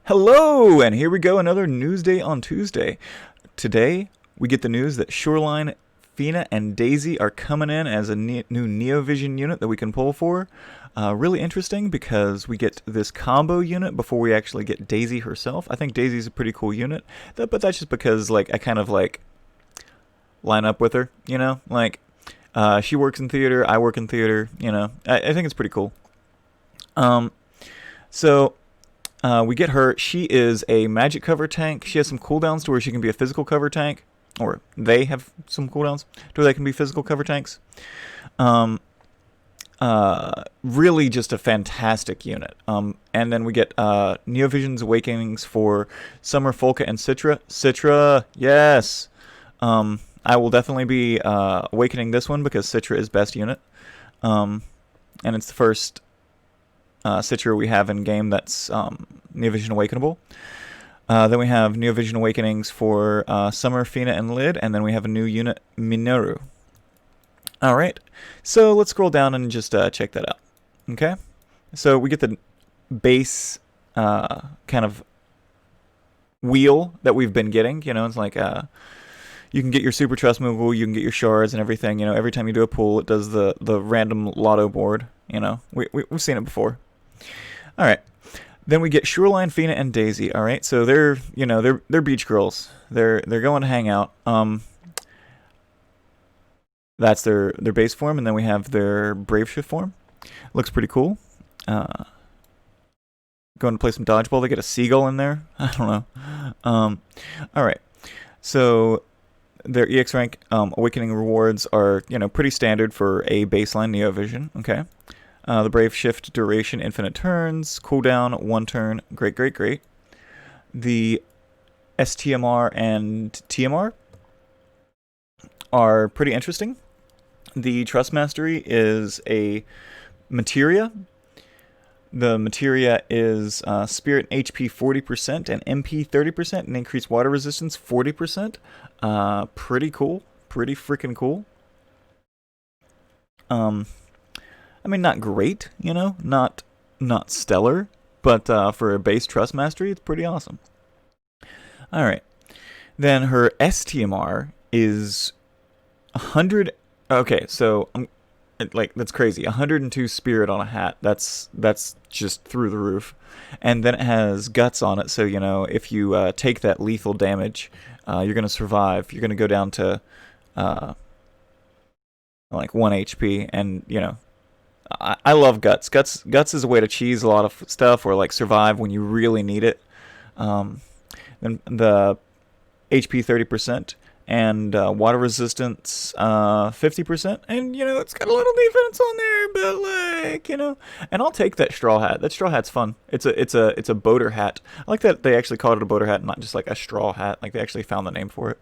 Hello, and here we go, another news day on Tuesday. Today, we get the news that Shoreline Fina and Daisy are coming in as a new Neovision unit that we can pull for. Really interesting because we get this combo unit before we actually get Daisy herself. I think Daisy's a pretty cool unit, but that's just because I kind of line up with her, she works in theater, I work in theater, I think it's pretty cool. So we get her. She is a magic cover tank. She has some cooldowns to where she can be a physical cover tank, or they have some cooldowns to where they can be physical cover tanks. Really just a fantastic unit. And then we get Neovision's Awakenings for Summer, Folka, and Citra. Citra, yes! I will definitely be awakening this one because Citra is best unit. And it's the first Citra we have in game that's Neovision Awakenable. Then we have Neovision Awakenings for Summer, Fina, and Lid, and then we have a new unit, Minoru. Alright, so let's scroll down and just check that out. Okay, so we get the base kind of wheel that we've been getting. It's like you can get your Super Trust Moogle, you can get your shards and everything. Every time you do a pull, it does the random lotto board. We've seen it before. All right. Then we get Shoreline Fina and Daisy. All right. So they're beach girls. They're going to hang out. That's their base form, and then we have their Brave Shift form. Looks pretty cool. Going to play some dodgeball. They get a seagull in there. I don't know. All right. So their EX rank awakening rewards are pretty standard for a baseline Neovision. Okay. The Brave Shift duration, infinite turns, cooldown, 1 turn, great. The STMR and TMR are pretty interesting. The Trust Mastery is a materia. The materia is Spirit HP 40% and MP 30% and increased water resistance 40%. Pretty cool. Pretty freaking cool. I mean, not great, not stellar, but for a base Trust Mastery, it's pretty awesome. All right. Then her STMR is 100. Okay, so that's crazy. 102 Spirit on a hat. That's just through the roof. And then it has Guts on it, so if you take that lethal damage, you're gonna survive. You're gonna go down to 1 HP, and I love Guts. Guts is a way to cheese a lot of stuff or survive when you really need it. Then the HP 30% and water resistance 50%, and it's got a little defense on there, but and I'll take that straw hat. That straw hat's fun. It's a boater hat. I like that they actually called it a boater hat, not just a straw hat. They actually found the name for it.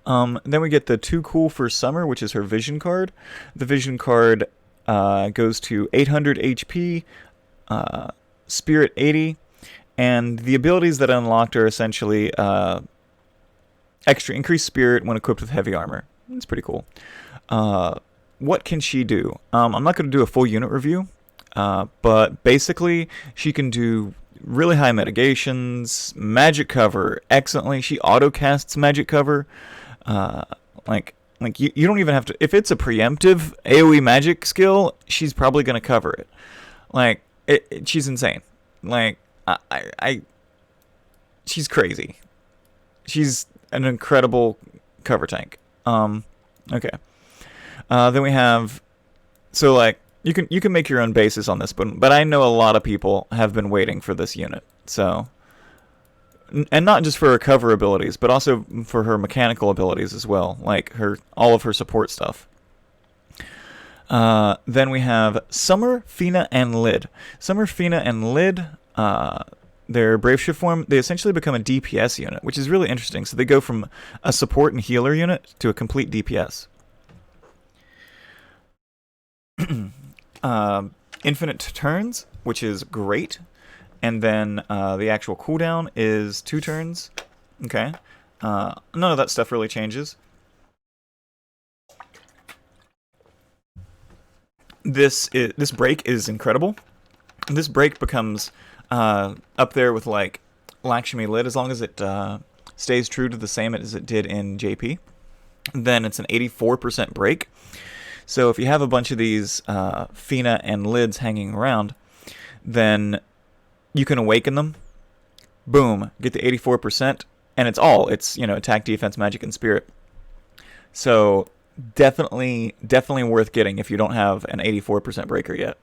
Then we get the Too Cool for Summer, which is her Vision card. The Vision card goes to 800 HP, Spirit 80, and the abilities that unlocked are essentially extra increased Spirit when equipped with heavy armor. It's pretty cool. What can she do? I'm not going to do a full unit review, but basically she can do really high mitigations, magic cover excellently. She auto casts magic cover. You don't even have to. If it's a preemptive AoE magic skill, she's probably gonna cover it. She's insane. She's crazy. She's an incredible cover tank. Okay. Then we have, you can make your own basis on this, but I know a lot of people have been waiting for this unit. So. And not just for her cover abilities, but also for her mechanical abilities as well, all of her support stuff. Then we have Summer, Fina, and Lid. Summer, Fina, and Lid, their Brave Shift form, they essentially become a DPS unit, which is really interesting. So they go from a support and healer unit to a complete DPS. Infinite turns, which is great. And then the actual cooldown is 2 turns. Okay. None of that stuff really changes. This break is incredible. This break becomes up there with like Lakshmi Lid, as long as it stays true to the same as it did in JP. Then it's an 84% break. So if you have a bunch of these Fina and Lids hanging around, then you can awaken them. Boom, get the 84%, and it's attack, defense, magic, and spirit. So definitely worth getting if you don't have an 84% breaker yet.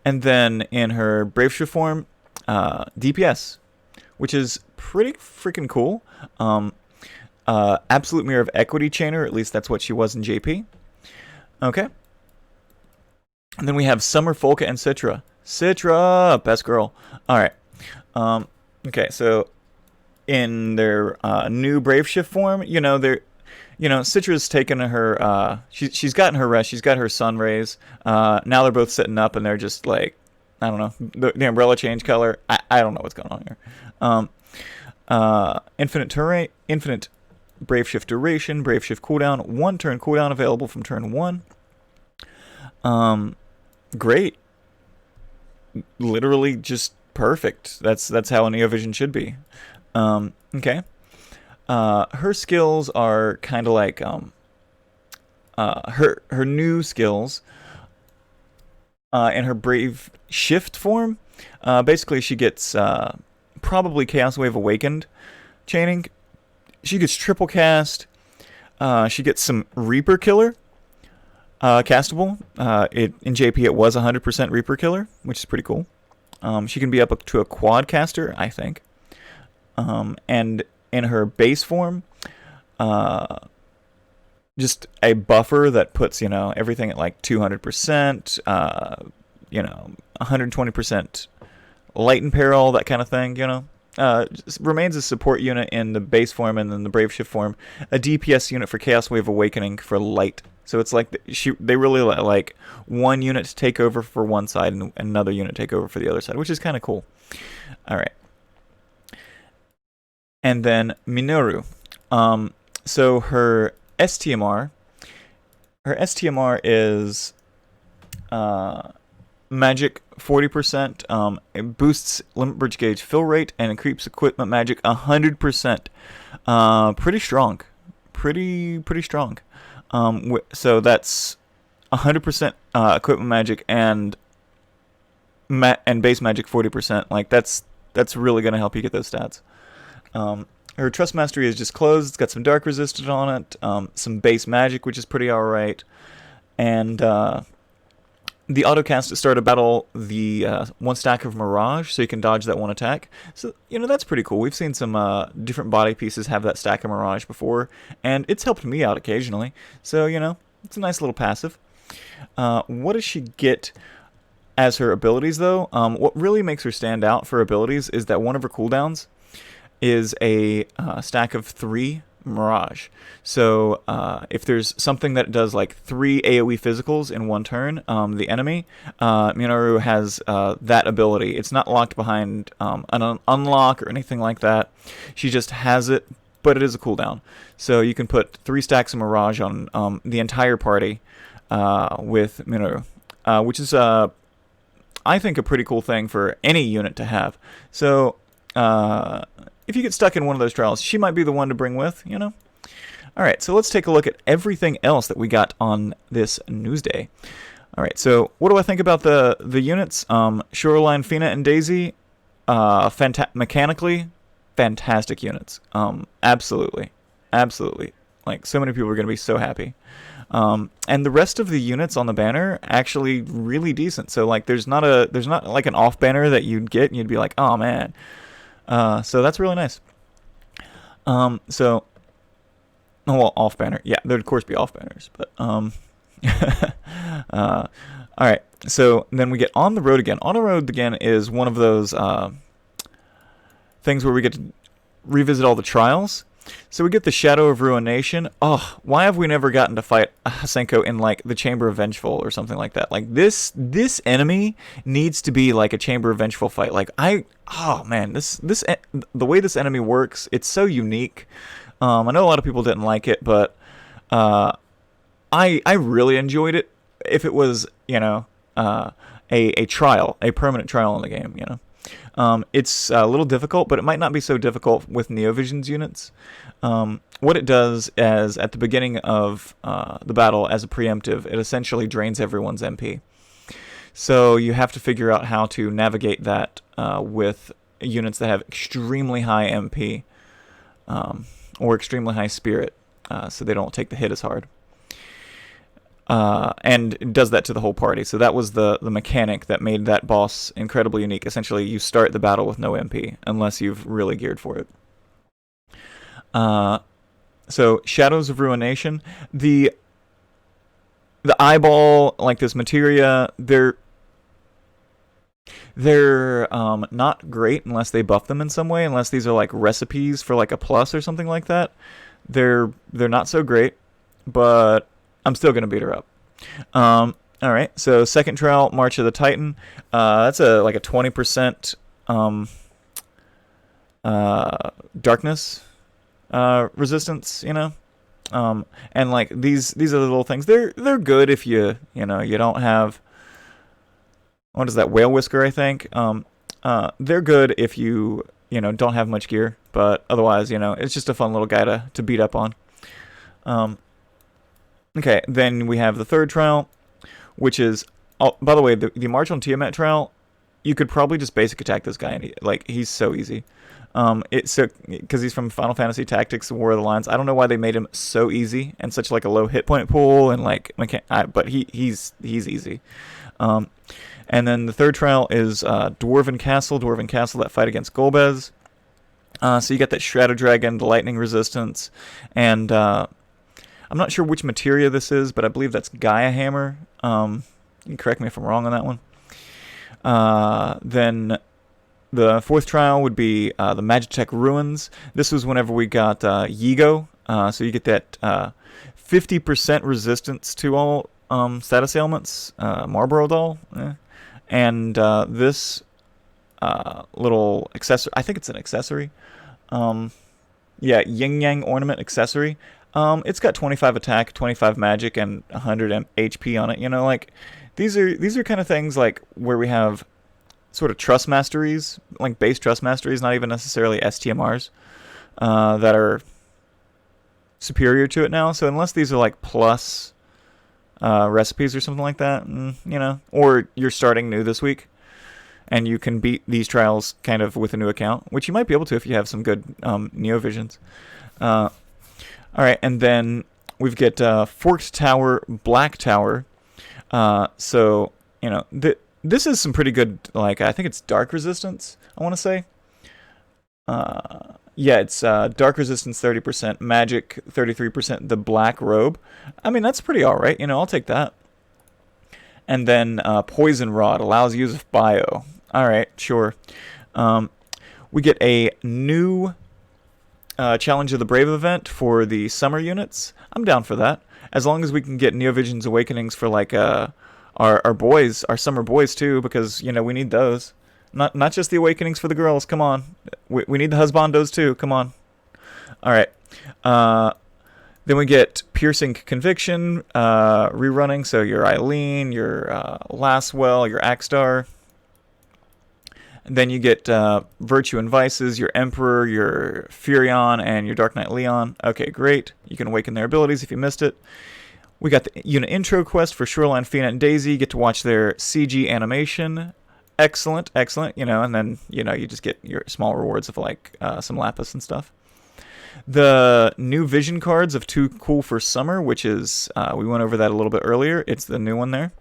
And then in her Braveshift form, DPS, which is pretty freaking cool. Absolute Mirror of Equity Chainer, at least that's what she was in JP. Okay. And then we have Summer, Folka, and Citra. Citra, best girl. All right. Okay, so in their new Braveshift form, Citra's taken her. She's gotten her rest. She's got her sun rays. Now they're both sitting up, and they're just like, I don't know, the umbrella change color. I don't know what's going on here. Infinite Braveshift duration, Braveshift cooldown, 1 turn cooldown available from turn 1. Great. Literally just perfect. That's how a Neovision should be. Okay. Her skills are kind of like her new skills in her Brave Shift form. Basically, she gets probably Chaos Wave Awakened chaining. She gets triple cast. She gets some Reaper Killer castable. In JP it was 100% Reaper Killer, which is pretty cool. She can be up to a quad caster, I think. And in her base form, just a buffer that puts, everything at like 200%, 120% light and peril, that kind of thing, remains a support unit in the base form, and then the Braveshift form, a DPS unit for Chaos Wave Awakening for light. So it's like they really let like one unit to take over for one side and another unit take over for the other side, which is kind of cool. All right. And then Minoru. So her STMR is magic 40%. It boosts limit bridge gauge fill rate and increases equipment magic 100%. Pretty strong. Pretty strong. So that's 100% equipment magic and base magic 40%. Like that's really gonna help you get those stats. Her Trust Mastery is just closed. It's got some Dark Resistance on it, some base magic, which is pretty alright, and the autocast to start a battle, the 1 stack of Mirage, so you can dodge that 1 attack. So, that's pretty cool. We've seen some different body pieces have that stack of Mirage before, and it's helped me out occasionally. So, it's a nice little passive. What does she get as her abilities, though? What really makes her stand out for abilities is that one of her cooldowns is a stack of 3 Mirage. So if there's something that does like 3 AoE physicals in 1 turn, the enemy, Minoru has that ability. It's not locked behind an unlock or anything like that. She just has it, but it is a cooldown. So you can put 3 stacks of Mirage on the entire party with Minoru, which is, I think, a pretty cool thing for any unit to have. So if you get stuck in one of those trials, she might be the one to bring with, Alright, so let's take a look at everything else that we got on this news day. Alright, so what do I think about the units? Shoreline Fina and Daisy, mechanically, fantastic units. Absolutely. Like, so many people are going to be so happy. And the rest of the units on the banner actually really decent. So like there's not like an off banner that you'd get and you'd be like, oh man. So that's really nice. Well, off banner. Yeah, there'd of course be off banners, but all right. So then we get On the Road again. On the Road again is one of those things where we get to revisit all the trials. So we get the Shadow of Ruination. Oh, why have we never gotten to fight Hasenko in like the Chamber of Vengeful or something like that? Like this enemy needs to be like a Chamber of Vengeful fight. Like oh man, the way this enemy works, it's so unique. I know a lot of people didn't like it, but I really enjoyed it. If it was a trial, a permanent trial in the game, It's a little difficult, but it might not be so difficult with Neovision's units. What it does is, at the beginning of the battle, as a preemptive, it essentially drains everyone's MP. So you have to figure out how to navigate that with units that have extremely high MP or extremely high spirit, so they don't take the hit as hard. And it does that to the whole party. So that was the mechanic that made that boss incredibly unique. Essentially, you start the battle with no MP, unless you've really geared for it. So, Shadows of Ruination. The eyeball, like this materia, they're not great unless they buff them in some way, unless these are like recipes for like a plus or something like that. They're not so great, but I'm still going to beat her up. Alright, so second trial, March of the Titan. That's like a 20% darkness resistance, you know? And like these are the little things. They're good if you don't have, what is that, whale whisker, I think. They're good if you don't have much gear, but otherwise, it's just a fun little guy to beat up on. Okay, then we have the third trial, which is, oh, by the way, the March on Tiamat trial, you could probably just basic attack this guy, and he's so easy. It's so, because he's from Final Fantasy Tactics, War of the Lions. I don't know why they made him so easy and such like a low hit point pool, and but he's easy. And then the third trial is Dwarven Castle that fight against Golbez. So you get that Shadow Dragon, the lightning resistance, and I'm not sure which materia this is, but I believe that's Gaia Hammer. You can correct me if I'm wrong on that one. Then the fourth trial would be the Magitek Ruins. This was whenever we got Yigo. So you get that 50% resistance to all status ailments. Marlboro doll. And this little accessory, I think it's an accessory. Yeah, Yin Yang Ornament accessory. It's got 25 attack, 25 magic, and 100 HP on it. These are kind of things like where we have sort of trust masteries, like base trust masteries, not even necessarily STMRs, that are superior to it now. So unless these are like plus recipes or something like that, or you're starting new this week, and you can beat these trials kind of with a new account, which you might be able to if you have some good Neovisions. Alright, and then we've got Forked Tower, Black Tower. So, this is some pretty good, I think it's dark resistance, I want to say. Yeah, it's dark resistance 30%, magic 33%, the black robe. I mean, that's pretty alright, I'll take that. And then Poison Rod allows use of bio. Alright, sure. We get a new Challenge of the Brave event for the summer units. I'm down for that. As long as we can get Neovision's Awakenings for our boys, our summer boys too, because we need those. Not just the Awakenings for the girls. Come on, we need the husbandos too. Come on. All right. Then we get Piercing Conviction, rerunning. So your Eileen, your Laswell, your Axstar. Then you get Virtue and Vices, your Emperor, your Furion, and your Dark Knight Leon. Okay, great. You can awaken their abilities if you missed it. We got the unit intro quest for Shoreline Fina and Daisy. You get to watch their CG animation. Excellent, excellent. And then, you just get your small rewards of some Lapis and stuff. The new vision cards of Too Cool for Summer, which is, we went over that a little bit earlier. It's the new one there.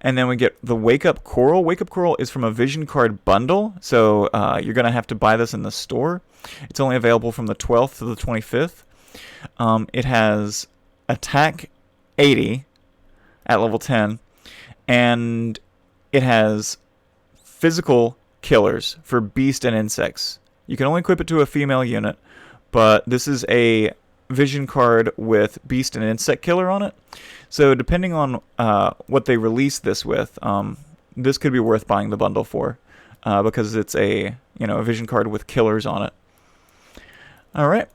And then we get the Wake Up Coral. Wake Up Coral is from a vision card bundle, so you're going to have to buy this in the store. It's only available from the 12th to the 25th. It has attack 80 at level 10, and it has physical killers for beast and insects. You can only equip it to a female unit, but this is a vision card with beast and insect killer on it. So depending on what they release this with, this could be worth buying the bundle for, because it's a a vision card with killers on it. All right.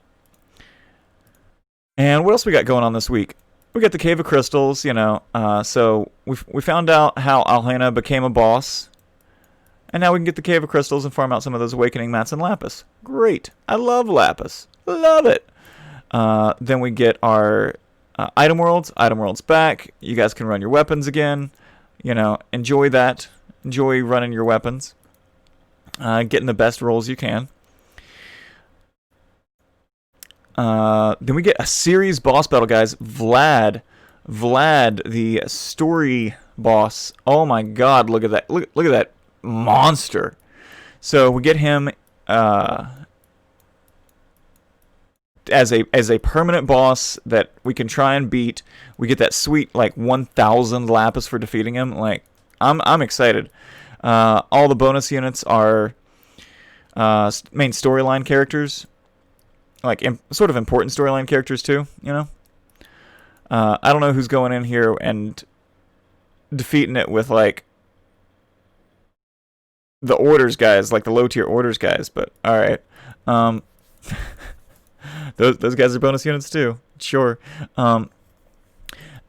And what else we got going on this week? We got the Cave of Crystals. So we found out how Alhena became a boss. And now we can get the Cave of Crystals and farm out some of those Awakening Mats and Lapis. Great. I love Lapis. Love it. Then we get our item worlds. Item worlds back. You guys can run your weapons again. You know, enjoy that. Enjoy running your weapons. Getting the best rolls you can. Then we get a series boss battle, guys. Vlad, the story boss. Oh my God! Look at that! Look at that monster. So we get him as a permanent boss that we can try and beat. We get that sweet like 1,000 lapis for defeating him. Like I'm excited. All the bonus units are main storyline characters. Like sort of important storyline characters too, you know. I don't know who's going in here and defeating it with like the orders guys, like the low tier orders guys, but all right. Those guys are bonus units too, sure. And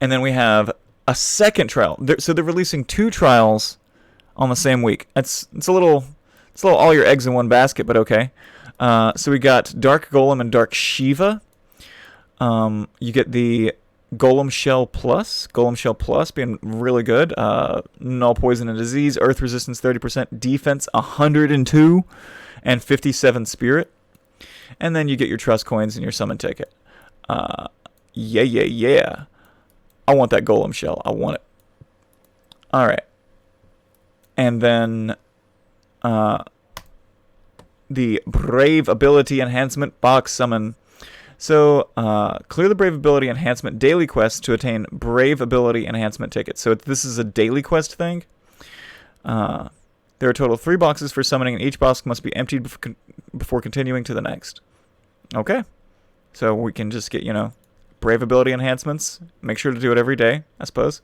then we have a second trial. So they're releasing 2 trials on the same week. It's a little all your eggs in one basket, but okay. So we got Dark Golem and Dark Shiva. You get the Golem Shell Plus being really good. Null Poison and Disease, Earth Resistance 30%, Defense 102, and 57 Spirit. And then you get your Trust Coins and your Summon Ticket. Yeah. I want that Golem Shell. I want it. Alright. And then the Brave Ability Enhancement Box Summon. So, clear the Brave Ability Enhancement daily quest to attain Brave Ability Enhancement tickets. So this is a daily quest thing. There are a total of 3 boxes for summoning, and each box must be emptied before continuing to the next. Okay. So we can just get, you know, Brave Ability Enhancements. Make sure to do it every day, I suppose.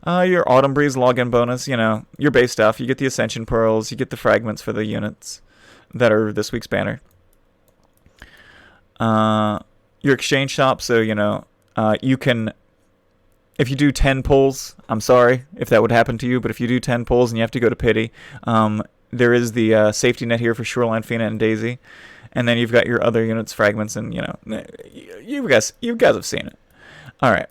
Your Autumn Breeze login bonus, you know, your base stuff. You get the Ascension Pearls. You get the fragments for the units that are this week's banner. Your exchange shop, so, you know, you can, if you do 10 pulls, I'm sorry if that would happen to you, but if you do 10 pulls and you have to go to pity, there is the safety net here for Shoreline Fina and Daisy, and then you've got your other units, fragments, and, you know, you guys have seen it. All right.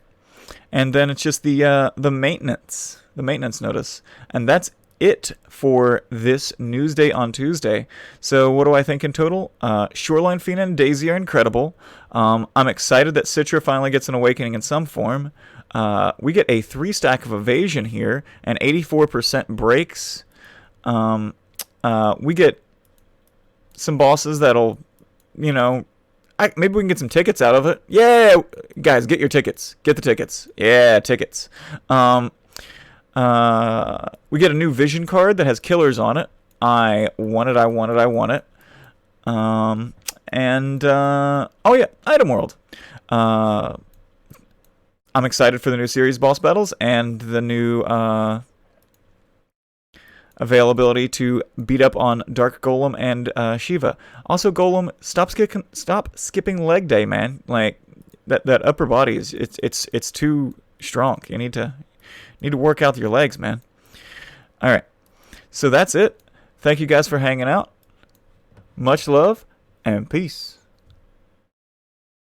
And then it's just the maintenance notice, and that's it for this news day on Tuesday. So what do I think in total? Shoreline Fina and Daisy are incredible. I'm excited that Citra finally gets an awakening in some form. We get a 3 stack of evasion here and 84% breaks. We get some bosses that'll, you know, maybe we can get some tickets out of it. Yeah, guys, get your tickets. Get the tickets. Yeah, tickets. We get a new vision card that has killers on it. I want it. Oh yeah, item world. I'm excited for the new series boss battles and the new availability to beat up on Dark Golem and Shiva. Also, Golem, stop skipping leg day, man. Like that upper body is it's too strong. You need to work out your legs, man. All right. So that's it. Thank you guys for hanging out. Much love and peace.